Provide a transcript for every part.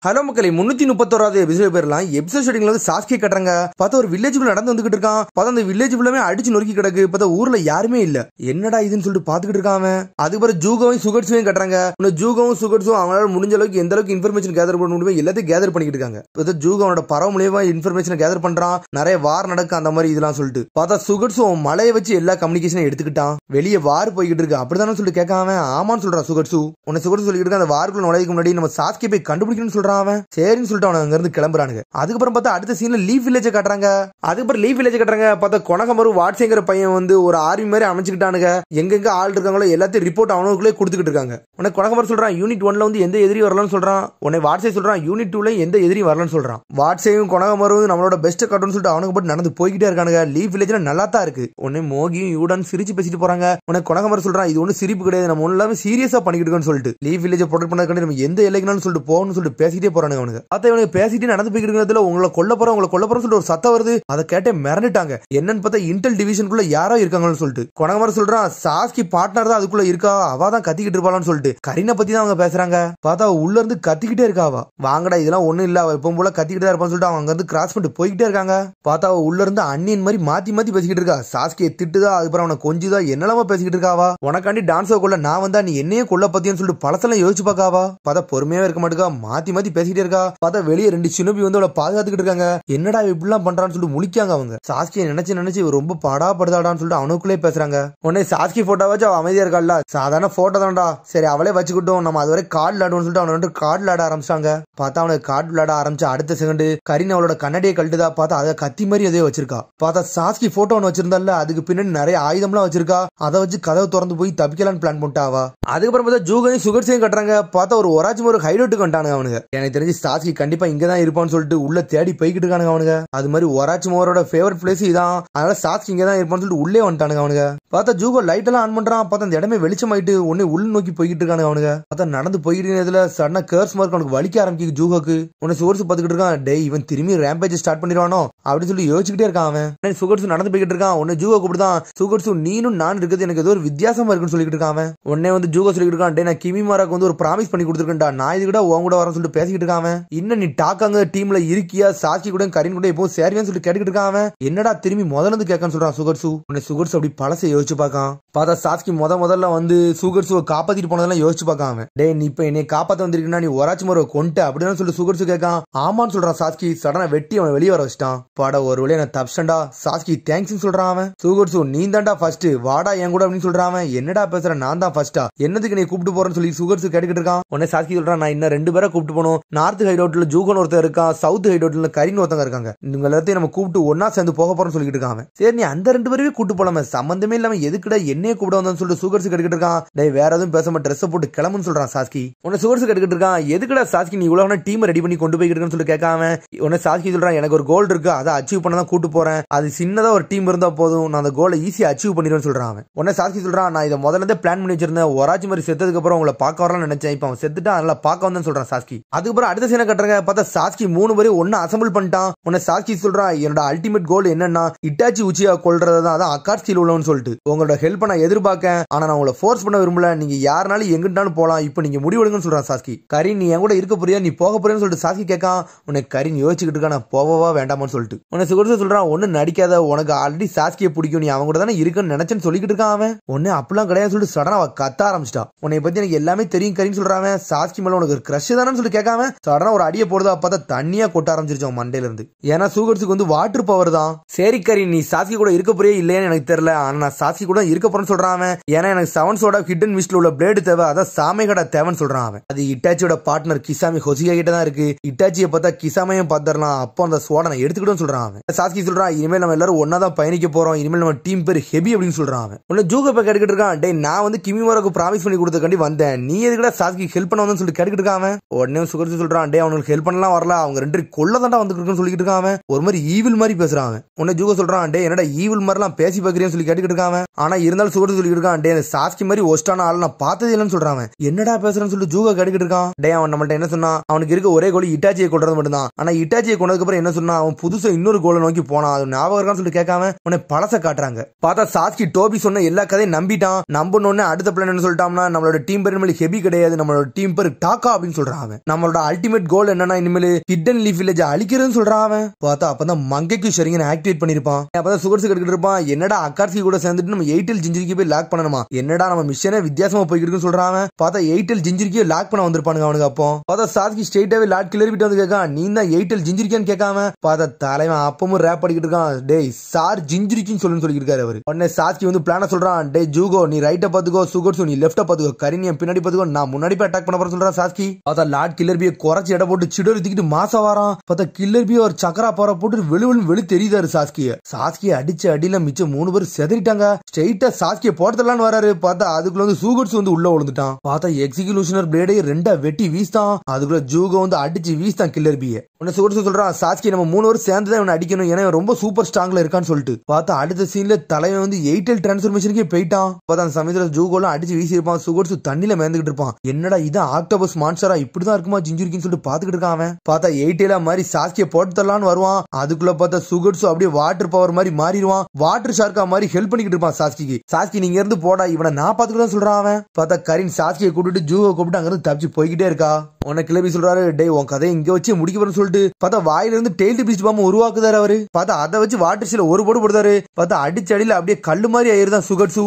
Hello மக்களே 331வது episode பேர்லாம் episode ஷூட்டிங்ல வந்து சாஸ்கி கட்டுறாங்க. பார்த்தா ஒரு வில்லேஜுக்குள்ள நடந்து வந்துகிட்டு இருக்கான். பார்த்தா அந்த வில்லேஜ் ஃபுல்லாமே அடிச்சு நொறுக்கி கிடக்கு. பார்த்தா ஊர்ல யாருமே இல்ல. என்னடா இதுன்னு சொல்லிட்டு பாத்துக்கிட்டு இருக்காம. அதுக்கப்புறம் ஜூகோவையும் சுகட்ஸையும் கட்டுறாங்க. ஜூகவும் சுகட்ஸும் அவங்களால முடிஞ்ச அளவுக்கு எந்த அளவுக்கு இன்ஃபர்மேஷன் கேதர் பண்ண முடியுமோ எல்லாத்தையும் கேதர் பண்ணிக்கிட்டு இருக்காங்க. பார்த்தா ஜூகோனோட பறவை மூலியமா இன்ஃபர்மேஷன் கேதர் பண்றான். நிறைய வார் நடக்கு அந்த மாதிரி இதெல்லாம் சொல்லிட்டு பார்த்தா சுகட்ஸும் மலையை வச்சு எல்லா கம்யூனிகேஷனும் எடுத்துக்கிட்டான். வெளியே வார் போய்கிட்டு இருக்கு. அப்படிதானே சொல்லிட்டு கேட்காம ஆமான்னு சொல்றான் சுகட்ஸு. உன்னை சுகட்ஸு சொல்லிட்டு இருக்க அந்த வாருக்குள்ள நுழைக்கு முன்னாடி நம்ம சாஸ்கி போய் கண்டுபிடிக்கணும்னு சொல்றான். அவன் சரின்னு சொல்லிட்டு அவன் அங்க இருந்து கிளம்புறானுங்க. அதுக்கப்புறம் பார்த்தா அடுத்த சீன்ல லீஃப் வில்லேஜ் காட்டுறாங்க. அதுக்கப்புறம் லீஃப் வில்லேஜ் காட்டுறாங்க. பார்த்தா கொனகமரு வாட்ஸ்ங்கிற பையன் வந்து ஒரு ஆர்மி மாதிரி அமைச்சுக்கிட்டானுங்க. எங்கெங்க ஆள் இருக்காங்களோ எல்லாத்தையும் ரிப்போர்ட் அவனுக்குள்ளே கொடுத்துக்கிட்டு இருக்காங்க. உனக்கு கொனகமர் சொல்றான் யூனிட் 1ல வந்து எந்த எதிரி வரலன்னு சொல்றான். உன்னை வாட்ஸே சொல்றான் யூனிட் 2ல எந்த எதிரி வரலன்னு சொல்றான். வாட்ஸையும் கொனகமரும் நம்மளோட பெஸ்ட் காட்டுன்னு சொல்லிட்டு அவனுக்கு போட்டு நடந்து போய்கிட்டே இருக்கானுங்க. லீஃப் வில்லேஜ்ல நல்லா தான் இருக்கு. உன்னை மோகியும் யூடன் சிரிச்சு பேசிட்டு போறாங்க. உனக்கு கொனகமர் சொல்றான் இது ஒன்னும் சிரிப்பு கிடையாது, நம்ம எல்லாமே சீரியஸா பண்ணிக்கிட்டு இருக்கோம்னு சொல்லிட்டு லீஃப் வில்லேஜ் ப்ரொடெக்ட் பண்ணதுக்காண்டி நம்ம எந்த எல்லைக்குன்னு சொல்லிட்டு போகணும்னு சொல்லிட்டு பேசிட்டே போறானுங்க. அவனுக்கு அத இவனுக்கு பேசிட்டு நடந்து போய்க்கிறதுல உங்களை கொல்ல போறோம் சொல்லிட்டு ஒரு சத்தம் வருது. அதை கேட்டே மிரண்டுட்டாங்க. என்னன்னு பார்த்தா இன்டெல் டிவிஷனுக்குள்ள யாரோ இருக்காங்கன்னு சொல்லிட்டு கொனகமர் சொல்றான் சாஸ்கி பார்ட்னர் தான் அதுக்குள்ள இருக்கா, அவ தான் கத்திக்கிட்டு இருப்பாளான்னு சொல்லிட்டு கரீனா பத்தி தான் அவங்க பேசுறாங்க. பார்த்தா உள்ள இருந்து கத்திக்கிட்டே இருக்காவா. வாங்கடா இதெல்லாம் ஒண்ணும் இல்ல, அவ எப்பவும் போல கத்திக்கிட்டே இருப்பான்னு சொல்லிட்டு அவங்க அங்க இருந்து கிராஸ் பண்ணிட்டு போய்கிட்டே இருக்காங்க. பார்த்தா உள்ள இருந்து அண்ணியன் மாதிரி மாத்தி மாத்தி பேசிக்கிட்டு இருக்கா. சாஸ்கியை திட்டுதா, அதுக்கப்புறம் அவனை கொஞ்சிதா என்னெல்லாம பேசிக்கிட்டு இருக்காவா. உனக்காண்டி டான்ஸோ கொள்ள நான் வந்தா நீ என்னையே கொல்ல பத்தியன்னு சொல்லிட்டு பழசெல்லாம் யோசிச்சு பாக்காவா. பார்த்தா பொறுமையாவே இருக்க மாட்டேக்கா, மாத்தி மாத்தி பேசிக்கிட்டே இருக்கா. பார்த்தா வெளியே 2 சினோபி வந்து அவளை பாதுகாத்துக்கிட்டு இருக்காங்க. என்னடா இப்படிலாம் பண்றான்னு சொல்லிட்டு முழிக்காங்க அவங்க. சாஸ்கியை நினைச்சு ரொம்ப பாடாப்படுதாடான்னு சொல்லிட்டு அவனுக்குள்ளே பேசுறாங்க. உடனே சாஸ்கி போட்டோ வச்சு அவ அமைதியா இருக்காள்ல, சாதாரண போட்டோ தான்டா, சரி அவளே வச்சுக்கிட்டோம், நம்ம அதுவரை கார்டு விளையாடுவோம்னு சொல்லிட்டு அவனை வந்து கார்டு விளையாட ஆரம்பிச்சாங்க. பார்த்தா அவனுக்கு கார்டு விளையாட ஆரம்பிச்சா அடுத்த செகண்ட் கரீனா அவளோட கண்ணடியை கழட்டுதா. பார்த்தா அதை கத்தி மாதிரி அதே வச்சிருக்கா. பார்த்தா சாஸ்கி போட்டோ ஒன்று வச்சிருந்தால அதுக்கு பின்னாடி நிறைய ஆயுதம்லாம் வச்சிருக்கா. அதை வச்சு கதவை திறந்து போய் தப்பிக்கலான்னு பிளான் பண்ணிட்டாவா. அதுக்கப்புறம் பார்த்தா ஜூகையும் சுகர்ஸையும் கட்டுறாங்க. பார்த்தா ஒரு ஒராச்சும் ஒரு ஹைலைட்டுக்கு வந்துட்டானுங்க அவனுங்க. எனக்கு தெரிஞ்சு சாஸ்கி கண்டிப்பா இங்கதான் இருப்பான்னு சொல்லிட்டு உள்ள தேடி போய்கிட்டு இருக்கானுங்க அவனுங்க. அது மாதிரி ஒராச்சுமோரோட ஃபேவரட் பிளேஸ் இதான், அதனால சாஸ்கி இங்கதான் இருப்பான்னு சொல்லிட்டு உள்ளே வந்துட்டானுங்க அவனுங்க. பார்த்தா ஜூகோ லைட் எல்லாம் ஆன் பண்றான். பார்த்தா அந்த இடமே வெளிச்சமாயிட்டு உடனே உள்ள நோக்கி போய்கிட்டு இருக்கானுங்க அவனுங்க. பார்த்தா நடந்து போய்கிட்டு இருந்ததுல சடனா கர்ஸ் மார்க் அவனுக்கு வலிக்க ஆரம்பிக்கு ஜூகோக்கு. உன்னை சுகர்ஸ் பாத்துக்கிட்டு இருக்கான். டே இவன் திரும்பி ரேம்பேஜ் ஸ்டார்ட் பண்ணிடுவானோ அப்படின்னு சொல்லி யோசிச்சுக்கிட்டே இருக்கான் அவன். சுகர்ஸ் நடந்து போய்கிட்டு இருக்கான். உன்னை ஜூகோ கூப்பிடுதான். சுகர்ஸ் நீனும் நான் இருக்கிறது எனக்கு ஏதோ ஒரு வித்தியாசமா இருக்குன்னு சொல்லிட்டு இருக்கான் அவன். உடனே வந்து ஜூகோ சொல்லிட்டு இருக்கான், டே நான் கிமிமாராக்கு வந்து ஒரு ப்ராமிஸ் பண்ணி கொடுத்துருக்கேன்டா, நான் இது கூட உன் கூட வரேன்னு சொல்லிட்டு பேசிக்கிட்டு இருக்கான். இன்னும் நீ டாக்காங்க டீம்ல இருக்கியா, சாஸ்கி கூட கரீன் கூட இப்போ சேருவேன்னு சொல்லிட்டு கேட்டுக்கிட்டு இருக்கான். என்னடா திரும்பி முதல்ல இருந்து கேட்கான்னு சொல்றான் சுகர்ஸு. உன்னை சுகர்ஸ் அப்படி பழசை யோசிச்சு பார்க்கான். பார்த்தா சாஸ்கி முதல்ல வந்து சுகர்ஸுவை காப்பாத்திட்டு போனதெல்லாம் யோசிச்சு பார்க்காம, டே நீ இப்ப என்னை காப்பாத்த வந்திருக்கா, நீ ஒராச்சு முறை கொண்டு அப்படின்னு சொல்லிட்டு சுகர்ஸு கேட்கான். ஆமான்னு சொல்றான் சாஸ்கி. சடனா வெட்டி அவன் வெளியே வர வச்சிட்டான். பாட ஒரு வழியா நான் தப்சண்டா சாஸ்கி தேங்க்ஸ் சொல்றான் அவன். சுகர்ஸு நீ தான்டா ஃபர்ஸ்ட் வாடா என் கூட அப்படின்னு சொல்றான். என்னடா பேசுற, நான் தான் ஃபர்ஸ்டா, என்னதுக்கு நீ கூப்பிட்டு போறேன்னு சொல்லி சுகர்ஸு கேட்டுக்கிட்டு இருக்கான். உடனே சாஸ்கி சொல்றான், நான் இன்னும் 2 பேரை கூப்பிட்டு போனோம். நார்த் ஹைடவுட்ல ஜூகன் ஒருத்தர் இருக்கான், சவுத் ஹைடவுட்ல கரீன் ஒருத்தங்க இருக்காங்க. இவங்க எல்லாத்தையும் நம்ம கூப்பிட்டு ஒன்னா சேர்ந்து போக போறோம்னு சொல்லிட்டு இருக்காங்க. சரி நீ அந்த 2 பேரையும் கூப்பிட்டு போலாமே, சம்பந்தமே இல்லாம எதுக்குடா என்னைய கூப்பிட வந்தான்னு சொல்லிட்டு சுகர்ஸ் கேட்டுக்கிட்டு இருக்கான். டேய் வேற எதுவும் பேசாம ட்ரெஸ் போட்டு கிளம்புன்னு சொல்றான் சாஸ்கி. உன்னை சுகர்ஸ் கேட்டுக்கிட்டு இருக்கான். எதுக்குடா சாஸ்கி நீ இவ்வளவு டீம் ரெடி பண்ணி கொண்டு போய்கிட்டு இருக்கன்னு சொல்லி கேட்காம, உன்னை சாஸ்கி சொல்றான், எனக்கு ஒரு கோல் இருக்கு, அதை அச்சீவ் பண்ண தான் கூட்டு போறேன். அது சின்னதா ஒரு டீம் இருந்தா போதும், நான் அந்த கோலை ஈஸியா அச்சீவ் பண்ணிடுவேன்னு சொல்றான். உன்னை சாஸ்கி சொல்றான், நான் இதை முதல்ல இருந்தே பிளான் பண்ணி வச்சிருந்தேன், ஒராச்சி மாதிரி செத்ததுக்கு அப்புறம் உங்களை பார்க்க வரலாம்னு நினைச்சேன், இப்ப அவன் செத்துட்டா அதனால பார்க்க வந்தேன்னு சொல்றான் சாஸ்கி. அதுக்கப்புறம் அடுத்த சீனை கட்டுறாங்க. பார்த்தா சாஸ்கி 3 பேரும் ஒன்னு அசம்பிள் பண்ணிட்டான். உன்னை சாஸ்கி சொல்றான், என்னோட அல்டிமேட் கோல் என்னன்னா இட்டாச்சி உச்சியா கொல்றதுதான், அதான் அக்காட்சியில் உள்ளவன்னு சொல்லிட்டு உங்களோட ஹெல்ப் நான் எதிர்பார்க்கேன், ஆனா நான் உங்களை ஃபோர்ஸ் பண்ண விரும்பல, நீங்க யாருனாலும் எங்கிட்டாலும் போலாம், இப்ப நீங்க முடிவெடுங்கன்னு சொல்றான் சாஸ்கி. கரீன் நீ என் கூட இருக்க போறியா, நீ போக போறேன்னு சொல்லிட்டு சாஸ்கி கேட்கான். உனக்கு கரீன் யோசிச்சுக்கிட்டு இருக்கா, நான் போவா வேண்டாமான்னு சொல்லிட்டு. உன்னை சுகர்ஸ் சொல்றான், ஒண்ணு நடிக்காத, உனக்கு ஆல்ரெடி சாஸ்கியை பிடிக்கும், நீ அவங்க கூட தானே இருக்குன்னு நினைச்சேன்னு சொல்லிக்கிட்டு இருக்கான் அவன். ஒன்னு அப்படிலாம் கிடையாது சொல்லிட்டு சடனா அவ கத்த ஆரம்பிச்சிட்டா. உன்னை பத்தி எனக்கு எல்லாமே தெரியும் கரீன் சொல்றான். சாஸ்கி மேல உனக்கு ஒரு கிரஷ் தானு சொல்லி கேட்காம சடனா ஒரு அடியை போடுதா. பார்த்தா தண்ணியா கொட்ட ஆரம்பிச்சிருச்சு அவன் மண்டையில இருந்து. ஏன்னா சுகர்ஸுக்கு வந்து வாட்டர் பவர் தான். சரி கரீன் நீ சாஸ்கி கூட இருக்க போறியே இல்லையான்னு எனக்கு தெரியல, ஆனா நான் சாஸ்கி கூட இருக்க போறேன்னு சொல்றான். ஏன்னா எனக்கு 7 சோட ஹிடன் மிஸ்ட்ல உள்ள பிளேடு தேவை, அதான் சாமைகட தேவைன்னு சொல்றான் அவன். அது இட்டாச்சியோட பார்ட்னர் கிசாமி ஹொசிகா கிட்ட தான் இருக்கு, இட்டாச்சியை பார்த்தா கிசாமையும் பாத்துறலாம், அப்போ அந்த சோட நான் எடுத்துக்கிட்டு சொல்றான் அவன். சாஸ்கி சொல்றான், இனிமேல் நம்ம எல்லாரும் ஒன்னா தான் பயணிக்க போறோம், இனிமேல் நம்ம டீம் பேர் ஹெபி அப்படின்னு சொல்றான் அவன். உன்ன ஜூகோ போய் கேட்டுக்கிட்டு இருக்கான், டே நான் வந்து கிமிமாராக்கு ப்ராமிஸ் பண்ணி கொடுத்தக்காண்டி வந்தேன், நீ எதுக்குடா சாஸ்கி ஹெல்ப் பண்ண வந்து சொல்லி கேட்டுக்கிட்டு இருக்கான். உடனே சுகர்ஸ் சொல்றான், டே அவனுக்கு ஹெல்ப் பண்ணலாம் வரல, அவங்க 2 பேரும் கொல்ல தாண்டா வந்துருக்குன்னு சொல்லிட்டு இருக்கான். ஒரு மாதிரி ஈவில் மாதிரி பேசுறான். உன்ன ஜூகோ சொல்றான், டே என்னடா ஈவில் மாதிரிலாம் பேசி பாக்குறேன்னு சொல்லி கேட்டுக்கிட்டு இருக்கான். ஆனா இருந்தாலும் சுகர்ஸ் சொல்லிட்டு இருக்கான், டே சாஸ்கி மாதிரி ஒஸ்டான ஆள் நான் பார்த்தது இல்லைன்னு சொல்றான். என்னடா பேசுறேன்னு சொல்லி ஜூகோ கேட்டுக்கிட்டு இருக்கான். டே அவன் நம்மள்ட்ட என்ன சொன்னா, அவனுக்கு இருக்க ஒரே கோல் இட்டாச்சியை கொள்றது மட்டும் தான், ஆனா இட்டாச்சியை கொண்டதுக்கு அப்புறம் என்ன சொன்னா, அவன் புதுசா இன்னொரு கோலை நோக்கி போனான், அது ஞாபகம் இருக்கான்னு சொல்லிட்டு கேட்காம உன்னை பழச காட்டுறாங்க. பார்த்தா சாஸ்கி டோபி சொன்ன எல்லா கதையும் நம்பிட்டான். நம்பணும்னு அடுத்த பிளான் என்ன சொல்லிட்டான்னா, நம்மளோட டீம் பேர் ஹெபி கிடையாது, நம்மளோட டீம் பேர் டாக்கா அப்படின்னு சொல்றான். நம்மளோட அவனோட அல்டிமேட் கோல் என்னன்னா இனிமேல் ஹிடன் லீஃப் வில்லேஜ் அழிக்கிறதுன்னு சொல்றான் அவன். பார்த்தா அப்பதான் மங்கைக்கு ஷரிங்கன் ஆக்டிவேட் பண்ணிருப்பான். அப்பதான் சுகர்ஸ் கெடுக்கிட்டு இருப்பான். என்னடா அக்கார்சி கூட சேர்ந்துட்டு நம்ம எயிட்டல் ஜிஞ்சரிக்கு போய் லாக் பண்ணணுமா, என்னடா நம்ம மிஷனே வித்தியாசமா போய்கிட்டு சொல்றான். பார்த்தா எயிட்டல் ஜிஞ்சரிக்கே லாக் பண்ண வந்திருப்பானுங்க அவனுக்கு. அப்போ பார்த்தா சாஸ்கி ஸ்ட்ரெயிட்டாவே லாட் கிளறி விட்டு வந்து கேட்கான், நீ தான் எயிட்டல் ஜிஞ்சரிக்கான்னு கேட்காம பார்த்தா தலைவன் அப்பவும் ரேப் அடிக்கிட்டு இருக்கான். டேய் சார் ஜிஞ்சரிக்கின்னு சொல்லுன்னு சொல்லியிருக்காரு அவரு. உடனே சாஸ்கி வந்து பிளான சொல்றான், டே ஜூகோ நீ ரைட்ட பாத்துக்கோ, சுகர்ஸ் நீ லெஃப்ட பாத்துக்கோ, கரின் என் பின்னாடி பாத்துக்கோ, நான் முன்னாடி போய் அட்டாக் பண்ண போறேன் சொல்றான் சாஸ்கி. பார்த்தா லாட் கில்லர் பியை குறைச்சி இட போட்டு சிடோரி தூக்கிட்டு மாசா வாரான். பார்த்தா கில்லர் பியை ஒரு சக்கரா போற போட்டு வெளி தெரியுதாரு சாஸ்கிய அடிச்ச அடியில மிச்சம் 3 பேர் செதறிட்டாங்க. ஸ்ட்ரெயிட்டா சாஸ்கிய போட்டலான்னு வராரு. பார்த்தா அதுக்குள்ள வந்து சூகர்ஸ் வந்து உள்ள விழுந்துட்டான். பார்த்தா எக்ஸிகியூஷனர் பிளேடை 2 வெட்டி வீசிட்டான். அதுக்குள்ள ஜூகோ வந்து அடிச்சு வீசிட்டான் கில்லர் பியை. உடனே சுகர்ஸ் சொல்றான், சாஸ்கி நம்ம 3 பேர் சேர்ந்துதான் இவனை அடிக்கணும், ஏன்னா ரொம்ப சூப்பர் ஸ்ட்ராங்ல இருக்கான்னு சொல்லிட்டு. பார்த்தா அடுத்த சீன்ல தலைவன் வந்து எயிட்டல் டிரான்ஸ்ஃபர்மேஷனுக்கே போயிட்டான். பார்த்தா அந்த சமயத்துல ஜூகோலாம் அடிச்சு வீசி இருப்பான். சுகர்ஸ் தண்ணில மேந்துகிட்டு இருப்பான். என்னடா இதான் ஆக்டோபஸ் மான்ஸ்டரா இப்படிதான் இருக்குமா ஜிஞ்சரிக்கின்னு சொல்லிட்டு பாத்துக்கிட்டு இருக்கான் அவன். பார்த்தா எயிட்டேலா மாதிரி சாஸ்கிய போட்டு தரலான்னு வருவான். அதுக்குள்ள பார்த்தா சுகர்ஸ் அப்படியே வாட்டர் பவர் மாதிரி மாறிடுவான். வாட்டர் ஷார்க்கா மாதிரி ஹெல்ப் பண்ணிக்கிட்டு இருப்பான் சாஸ்கிக்கு. சாஸ்கி நீங்க இருந்து போடா, இவனை நான் பாத்துக்கிட்டு சொல்றான் அவன். பார்த்தா கரின் சாஸ்கியை கூப்பிட்டு ஜூகோ கூப்பிட்டு அங்க இருந்து தப்பிச்சு போய்கிட்டே இருக்கா. உனக்கு கிளம்பி சொல்றாரு, டே உன் கதையை இங்க வச்சு முடிக்க போறேன்னு சொல்லிட்டு. பார்த்தா வாயில இருந்து டெய்ல் பீச் பாம்பு உருவாக்குதாரு அவரு. பார்த்தா அதை வச்சு வாட்டர் சீல ஒரு போடு போடுறாரு. பார்த்தா அடிச்ச அடியில அப்படியே கல்லு மாதிரி ஆயிருதான் சுகர்ஸ்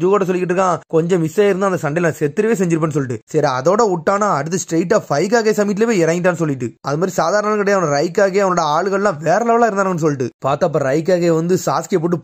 ஜூகோட சொல்லிக்கிட்டு இருக்கான், கொஞ்சம் மிஸ் ஆயிருந்தா அந்த சண்டையில செத்துருவே செஞ்சிருப்பேன்னு சொல்லிட்டு. சரி அதோட விட்டானா அடுத்து ஸ்ட்ரெயிட்டா ஃபைகாகே சமிட்லவே இறங்கிட்டான்னு சொல்லிட்டு. அது மாதிரி சாதாரண கிடையாது, அவன் ரைக்காகே அவனோட ஆளுகள்லாம் வேற லெவலா இருந்தானு சொல்லிட்டு. பார்த்தா அப்ப ரைக்காகே வந்து சாஸ்கியை போட்டு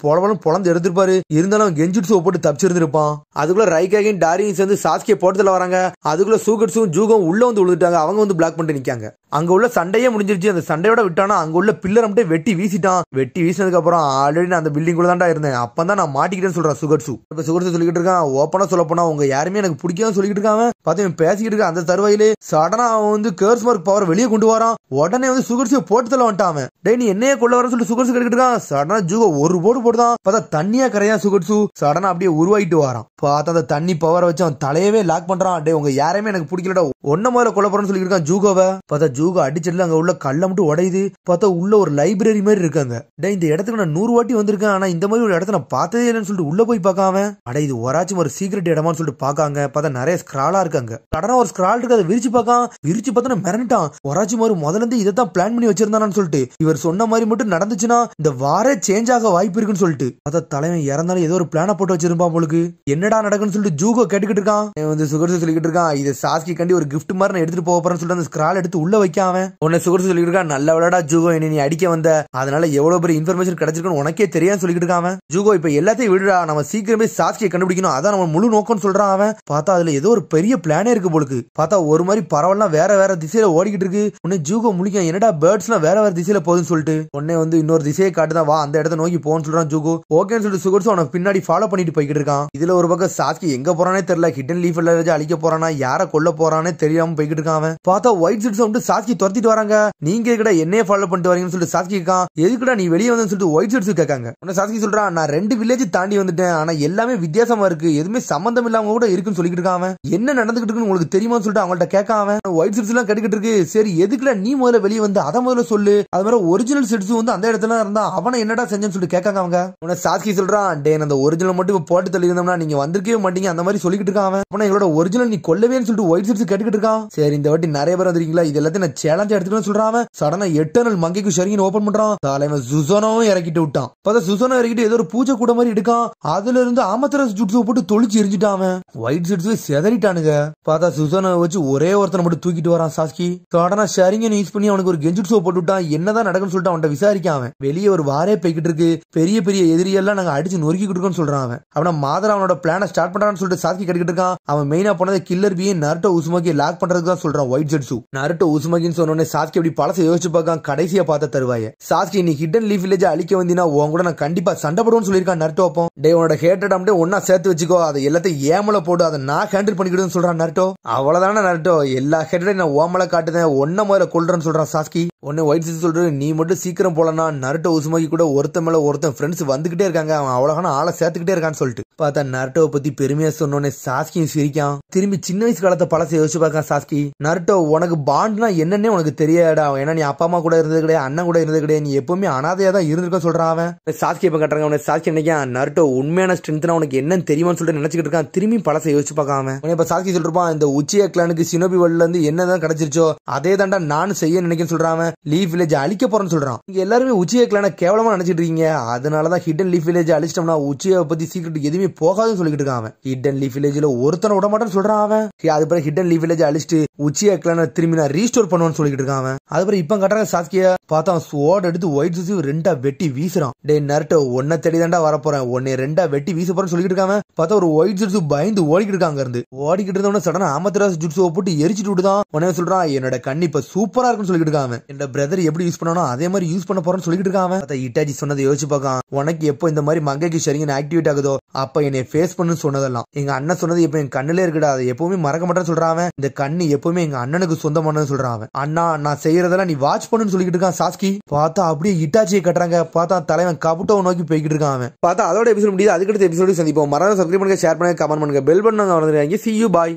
பொழந்து எடுத்திருப்பாரு. இருந்தாலும் கெஞ்சுட்ஸோ போட்டு தப்பிச்சிருந்திருப்பான். அதுக்குள்ள ரைக்காகையும் டாரியும் சேர்ந்து சாஸ்கியை போட்டதுல வராங்க. அதுக்குள்ள சூகட்ஸும் ஜூகும் உள்ள வந்து விழுந்துட்டாங்க. அவங்க வந்து பிளாக் பண்ணிட்டு நிக்காங்க. அங்க உள்ள சண்டையே முடிஞ்சிருச்சு. அந்த சண்டையோட விட்டானா அங்க உள்ள பில்லர் மட்டும் வெட்டி வீசிட்டான். வெட்டி வீசினதுக்கு அப்புறம் ஆல்ரெடி நான் அந்த பில்டிங் கூட தான்டா இருந்தேன், அப்பதான் நான் மாட்டிக்கிட்டேன்னு சொல்றான் சுகர்ஸு. இப்ப சுகர்ஸ் சொல்லிக்கிட்டு இருக்கான், ஓப்பனா சொல்ல போனா உங்க யாருமே எனக்கு பிடிக்காதுன்னு சொல்லிக்கிட்டு இருக்காங்க. பார்த்து பேசிக்கிட்டு இருக்க அந்த தருவாயிலே சடனா அவன் வந்து கர்ஸ் மார்க் பவர் வெளியே கொண்டு வரான். உடனே வந்து சுகர்ஸை போட்டு தள்ள வந்துட்டான். டே நீ என்னையே கொள்ள வரன்னு சொல்லிட்டு சுகர்ஸ் கேட்டுக்கிட்டு இருக்கான். சடனா ஜூகோ ஒரு போடு போடுதான். பார்த்தா தண்ணியா கரையா சுகர்ஸு சடனா அப்படியே உருவாயிட்டு வரான். பார்த்தா அந்த தண்ணி பவரை வச்சு அவன் தலையவே லாக் பண்றான். டே உங்க யாரையுமே எனக்கு பிடிக்கலடா, ஒன்ன முதல்ல கொள்ள போறேன்னு சொல்லிட்டு இருக்கான் ஜூகோவை. பார்த்தா ஜூகோ அடிச்சதுல அங்க உள்ள கல்ல மட்டும் உடையுது. பார்த்தா உள்ள ஒரு லைப்ரரி மாதிரி இருக்காங்க. டே இந்த இடத்துக்கு நான் 100 வாட்டி வந்திருக்கேன், ஆனா இந்த மாதிரி ஒரு இடத்த நான் பார்த்ததே இல்லைன்னு சொல்லிட்டு உள்ள போய் பார்க்காம, அட இது ஒராச்சும் ஒரு சீக்ரெட் இடமான்னு சொல்லிட்டு பாக்காங்க. பார்த்தா நிறைய ஸ்கிராலா இருக்காங்க. சடனா ஒரு ஸ்கிரால் இருக்கு, அதை விரிச்சு பார்க்கான். விரிச்சு பார்த்தா மிரண்டான். ஒராச்சும் ஒரு முதல்ல இருந்து இதைத்தான் பிளான் பண்ணி வச்சிருந்தானு சொல்லிட்டு. இவர் சொன்ன மாதிரி மட்டும் நடந்துச்சுன்னா இந்த வாரே சேஞ்ச் ஆக வாய்ப்பு இருக்குன்னு சொல்லிட்டு. பார்த்தா தலைவன் இறந்தாலும் ஏதோ ஒரு பிளான போட்டு வச்சிருப்பான் உங்களுக்கு. என்னடா நடக்குன்னு சொல்லிட்டு ஜூகோ கேட்டுக்கிட்டு இருக்கான். வந்து சுகர்ஸ் சொல்லிக்கிட்டு இருக்கான், இது சாஸ்கி கண்டி ஒரு கிஃப்ட் மாதிரி நான் எடுத்துட்டு போக போறேன்னு சொல்லிட்டு அந்த ஸ்கிரால் எடுத்து உள்ள வைக்காம. உன்னை சுகர்ஸ் சொல்லிட்டு இருக்கான், நல்ல விளையாடா ஜூகோ, என்ன நீ அடிக்க வந்த, அதனால எவ்வளவு பெரிய இன்ஃபர்மேஷன் கிடைச்சிருக்குன்னு உனக்கே தெரியாது சொல்லிக்கிட்டு இருக்கான். ஜூகோ இப்ப எல்லாத்தையும் விடுறா, நம்ம சீக்கிரமே சாஸ்கியை கண்டுபிடிக்கணும், அதான் நம்ம முழு நோக்கம்னு சொல்றான் அவன். பார்த்தா அதுல ஏதோ ஒரு பெரிய பிளானே இருக்கு போலுக்கு. பார்த்தா ஒரு மாதிரி பரவலாம் வேற வேற திசையில ஓடிக்கிட்டு இருக்கு. உடனே ஜூகோ முழிக்க, என்னடா பேர்ட்ஸ் எல்லாம் வேற வேற திசையில போகுதுன்னு சொல்லிட்டு. உடனே வந்து இன்னொரு திசையை காட்டுதான், வா அந்த இடத்த நோக்கி போன்னு சொல்றான் ஜூகோ. ஓகேன்னு சொல்லிட்டு சுகர்ஸ் அவனை பின்னாடி ஃபாலோ பண்ணிட்டு போய்கிட்டு இருக்கான். இதுல ஒரு பக்கம் சாஸ்கி எங்க போறானே தெரியல, ஹிடன் லீஃப் அழிக்க போறானா யார கொல்ல போறானே தெரியாம போய்கிட்டு இருக்கான் அவன். பார்த்தா ஒயிட் சிட்ஸ் வந்து சாஸ்கி துரத்திட்டு வராங்க. நீங்க எதுக்குடா என்னைய ஃபாலோ பண்ணிட்டு வரீங்கன்னு சொல்லிட்டு சாஸ்கி கேட்கான். எதுக்குடா நீ வெளியே வந்து சொல்லிட்டு ஒயிட் சிட்ஸ் கேட்காங்க. உடனே சாஸ்கி சொல்றான், நான் 2 வில்லேஜ் தாண்டி வந்துட்டேன், ஆனா எல்லாமே வித்தியாசமா இருக்கு, எதுவுமே சம்பந்தம் இல்லாம கூட இருக்குன்னு சொல்லிட்டு இருக்கான். என்ன நடந்துகிட்டு இருக்குன்னு உங்களுக்கு தெரியுமான்னு சொல்லிட்டு அவங்கள்ட்ட கேட்காம. ஒயிட் சிட்ஸ் எல்லாம் கட்டிக்கிட்டு இருக்கு. சரி எதுக்குல நீ முதல்ல வெளியே வந்து அதை முதல்ல சொல்லு, அது மாதிரி ஒரிஜினல் சிட்ஸ் வந்து அந்த இடத்துல இருந்தா அவனை என்னடா செஞ்சேன்னு சொல்லிட்டு கேட்காங்க அவங்க. உடனே சாஸ்கி சொல்றான், டே அந்த ஒரிஜினல் மட்டும் போட்டு தள்ளி இருந்தோம்னா நீங்க வந்திருக்கவே மாட்டீங்க அந்த மாதிரி சொல்லிட்டு இருக்கான். அவன் எங்களோட ஒரிஜினல் நீ கொல்லவேன்னு சொல்லிட்டு ஒயிட் சிட்ஸ் கேட்டுக்கிட்டு இருக்கான். சரி இந்த வாட்டி நிறைய பேர் வந்திருக்கீங்களா, இது எல்லாத்தையும் நான் சேலஞ்சா எடுத்துக்கணும்னு சொல்றான். சடனா எட்டர்னல் மங்கைக்கு ஷரிங்கன் ஓபன் பண்றான். தலைவன் சுசோனோவும் இறக்கிட்டு விட்டான். பார்த்தா சுசோனோ இறக்கிட்டு ஏதோ ஒரு பூஜை கூட மாதிரி எடுக்கான். அதுல இருந்து ஆமத்தரஸ் ஜுட்ஸு போட்டு தொளிச்சு எரிஞ்சிட்டான். White chits செதறிட்டானுங்க. பார்த்தா சுசோனோ வச்சு ஒரே ஒருத்தனை மட்டும் தூக்கிட்டு வரான் சாஸ்கி. சடனா ஷரிங்கன் யூஸ் பண்ணி அவனுக்கு ஒரு கெஞ்சுட்ஸோ போட்டு விட்டான். என்னதான் நடக்குன்னு சொல்லிட்டு அவன்கிட்ட விசாரிக்காம வெளியே ஒரு வாரே போய்கிட்டு இருக்கு, பெரிய பெரிய எதிரியெல்லாம் நாங்க அடிச்சு நொறுக்கிட்டு இருக்கோம்னு சொல்றான். அவன மாதரா அவனோட பிளான ஸ்டார்ட் பண்றான்னு சொல்லிட்டு சாஸ்கி கட்டிக்கிட்டு இருக்கான். அவன் மெயினா போனது கில்லர் பியை நருட்டோ உசுமாக்கி லாக் பண்றதுக்கு தான் சொல்றான் ஒயிட் சிட்ஸு. நருட்டோ உசுமாக்கின்னு சொன்னோடனே சாஸ்கி அப்படி பழச யோசிச்சு பார்க்கான். கடைசியா பார்த்த தருவாய சாஸ்கி, நீ ஹிடன் லீஃப் வில்லேஜ் அழிக்க வந்தீனா உன் கூட நான் கண்டிப்பா சண்டை போடுவேன்னு சொல்லியிருக்கான் நருட்டோ. அப்போ டே உன்னோட ஹேட்டட் அப்படியே ஒன்னா சேர்த்து வச்சுக்கோ, அதை எல்லாத்தையும் ஏமல போடு, அதை நான் ஹேண்டில் பண்ணிக்கிடுன்னு சொல்றான் நருட்டோ. அவ்வளவுதானே நருட்டோ, எல்லா ஹேட்டடையும் நான் ஓமல காட்டுதேன், ஒன்ன முதல்ல கொல்றேன்னு சொல்றான் சாஸ்கி. உடனே ஒயிட் சிஸ் சொல்றாரு, நீ மட்டும் சீக்கிரம் போலனா நருட்டோ உசுமாக்கி கூட ஒருத்தன் மேல ஒருத்தன் ஃப்ரெண்ட்ஸ் வந்துகிட்டே இருக்காங்க, அவன் அவ்வளவுக்கான ஆளை சேர்த்துக்கிட்டே இருக்கான்னு சொல்லிட்டு பார்த்தா நருட்டோவை பத்தி பெருமையா சொன்னோடனே சாஸ்கியும் சிரிக்கான். திரும்பி சின்ன வயசு காலத்தை பழசை யோசிச்சு பார்க்கான் சாஸ்கி. நருட்டோ, உனக்கு பாண்ட்னா என்னன்னே உனக்கு தெரியாடா, ஏன்னா நீ அப்பா அம்மா கூட இருந்தது கிடையாது, அண்ணன் கூட இருந்தது கிடையாது, நீ எப்பவுமே அனாதையா தான் இருந்திருக்க சொல்றான் அவன். சாஸ்கி இப்ப கட்டுறாங்க. அவனை சாஸ்கி நினைக்கா நருட்டோ உண்மையான ஸ்ட்ரென்த்னா உனக்கு என்னன்னு தெரியுமான்னு சொல்லிட்டு நினைச்சுக்கிட்டு இருக்கான். திரும்பி பழசை யோசிச்சு பார்க்காம இப்ப சாஸ்கி சொல்றான், இந்த உச்சியா கிளானுக்கு சினோபி வேர்ல்ட்ல இருந்து என்னதான் கிடைச்சிருச்சோ அதே தாண்டா நானும் செய்ய நினைக்கிறேன்னு சொல்றான். லீஃப் வில்லேஜ் அழிக்க போறேன்னு சொல்றான். இங்க எல்லாருமே உச்சியா கிளான கேவலமா நினைச்சிட்டு இருக்கீங்க, அதனாலதான் ஹிடன் லீஃப் வில்லேஜ் அழிச்சிட்டோம்னா உச்சியாவை பத்தி சீக்கிரம் எதுவுமே போகாதுன்னு சொல்லிட்டு இருக்கான். ஹிடன் லீஃப் வில்லேஜ்ல ஒருத்தனை விட மாட்டேன்னு சொல்றான் அவன். அது பிறகு ஹிடன் லீஃப் வில்லேஜ் அழிச்சிட்டு உச்சியா கிளான திரும்பி நான் ரீஸ்டோர் பண்ணுவேன்னு சொல்லிட்டு இருக்கான். அதுக்கப்புறம் இப்ப கட்டுறாங்க சாஸ்கியா. பார்த்தா ஸ்வாட் எடுத்து ஒயிட் சிஸ் ரெண்டா வெட்டி வீசுறான். டே நருட்டோ, ஒன்ன தேடிதாண்டா வரப்போறேன், உன்னை ரெண்டா வெட்டி வீச போறேன்னு சொல்லிட்டு இருக்காங்க. பார்த்தா ஒரு ஒயிட் சிஸ் பயந்து ஓடிக்கிட்டு இருக்காங்க. இருந்து ஓடிக்கிட்டு இருந்தவன சடனா அமத்தராஸ் ஜுட்ஸுவை போட்டு எரிச்சிட்டு விட்டுதான். உடனே சொல்றான், என்னோட கண்ணு இப்ப சூப்பரா இருக்குன்னு சொல்லிட்டு இருக்காங்க. என்னோட பிரதர் எப்படி யூஸ் பண்ணானோ அதே மாதிரி யூஸ் பண்ண போறேன்னு சொல்லிட்டு இருக்காங்க. இட்டாச்சி சொன்னதை யோசிச்சு பார்க்கான். உனக்கு எப்போ இந்த மாதிரி மங்கைக்கு சரிங்க ஆக்டிவேட் ஆகுதோ அப்ப என்னை ஃபேஸ் பண்ணு சொன்னதெல்லாம் எங்க அண்ணன் சொன்னது இப்ப என் கண்ணுல இருக்குடா, அதை எப்பவுமே மறக்க மாட்டேன்னு சொல்றான். இந்த கண்ணு எப்பவுமே எங்க அண்ணனுக்கு சொந்தமானு சொல்றான். அண்ணா, நான் செய்யறதெல்லாம் நீ வாட்ச் பண்ணுன்னு சொல்லிட்டு இருக்கான் சாஸ்கி. பார்த்தா அப்படியே இட்டாச்சியை கட்டுறாங்க. பார்த்தா தலைவன் கபுட்டோ நோக்கி போய்கிட்டு இருக்கான். பார்த்தா அதோட எபிசோட் முடியுது. அதுக்கடுத்த எபிசோடு சந்திப்போம். மறக்காம சப்ஸ்கிரைப் பண்ணுங்க, ஷேர் பண்ணுங்க, கமெண்ட் பண்ணுங்க, பெல் பண்ணுங்க. See you, bye.